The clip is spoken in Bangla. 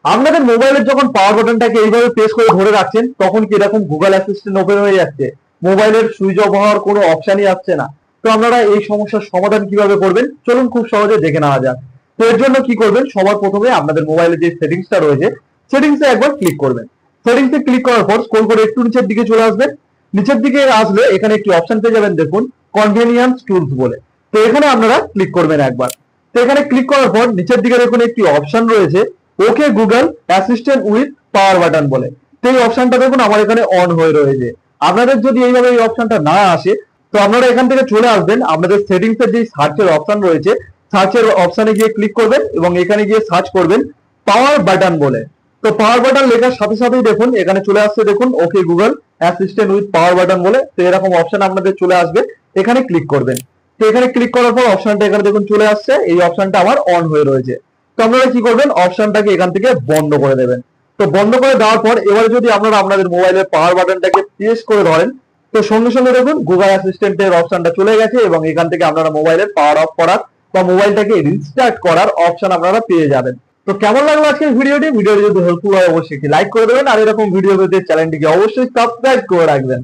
আপনাদের মোবাইলের যখন পাওয়ার বাটনটাকে এইভাবে প্রেস করে ধরে রাখছেন তখন কি এরকম গুগল অ্যাসিস্ট্যান্ট ওপেন হয়ে যাচ্ছে, মোবাইলের সুইচ অফ হওয়ার কোনো অপশনই আসছে না। তো আপনারা এই সমস্যার সমাধান কিভাবে করবেন চলুন খুব সহজে দেখে নেওয়া যাক। তো এর জন্য কি করবেন, সবার প্রথমে আপনাদের মোবাইলে যে সেটিংসটা রয়েছে সেটিংসে একবার ক্লিক করবেন। সেটিংসে ক্লিক করার পর স্ক্রল করে একটু নিচের দিকে চলে আসবেন। নিচের দিকে আসলে এখানে একটি অপশন পেয়ে যাবেন, দেখুন কনভেনিয়েন্স টুলস বলে। তো এখানে আপনারা ক্লিক করবেন একবার। তো এখানে ক্লিক করার পর নিচের দিকে দেখুন একটি অপশন রয়েছে okay Google assistant with power button বলে। তো এই অপশনটা দেখুন আমার এখানে অন হয়ে রয়েছে। আপনাদের যদি এইভাবে এই অপশনটা না আসে তো আপনারা এখান থেকে চলে আসবেন, আপনাদের সেটিংস এর যে সার্চের অপশন রয়েছে সার্চের অপশনে গিয়ে ক্লিক করবেন এবং এখানে গিয়ে সার্চ করবেন পাওয়ার বাটন বলে। তো পাওয়ার বাটন লেখার সাথে সাথেই দেখুন এখানে চলে আসছে, দেখুন okay Google assistant with power button বলে। তো এরকম অপশন আপনাদের চলে আসবে, এখানে ক্লিক করবেন। তো এখানে ক্লিক করার পর অপশনটা এখানে দেখুন চলে আসছে, এই অপশনটা আমার অন হয়ে রয়েছে। তো আপনারা কি করবেন, অপশনটাকে এখান থেকে বন্ধ করে দেবেন। তো বন্ধ করে দেওয়ার পর এবারে যদি আপনারা আপনাদের মোবাইলের পাওয়ার বাটনটাকে প্রেস করে ধরেন তো সঙ্গে সঙ্গে দেখুন গুগল অ্যাসিস্ট্যান্টের অপশনটা চলে গেছে এবং এখান থেকে আপনারা মোবাইলের পাওয়ার অফ করার বা মোবাইলটাকে রিস্টার্ট করার অপশন আপনারা পেয়ে যাবেন। তো কেমন লাগলো আজকের ভিডিওটি যদি হেল্পফুল হয় অবশ্যই একটি লাইক করে দেবেন, আর এরকম ভিডিও পেতে চ্যানেলটিকে অবশ্যই সাবস্ক্রাইব করে রাখবেন।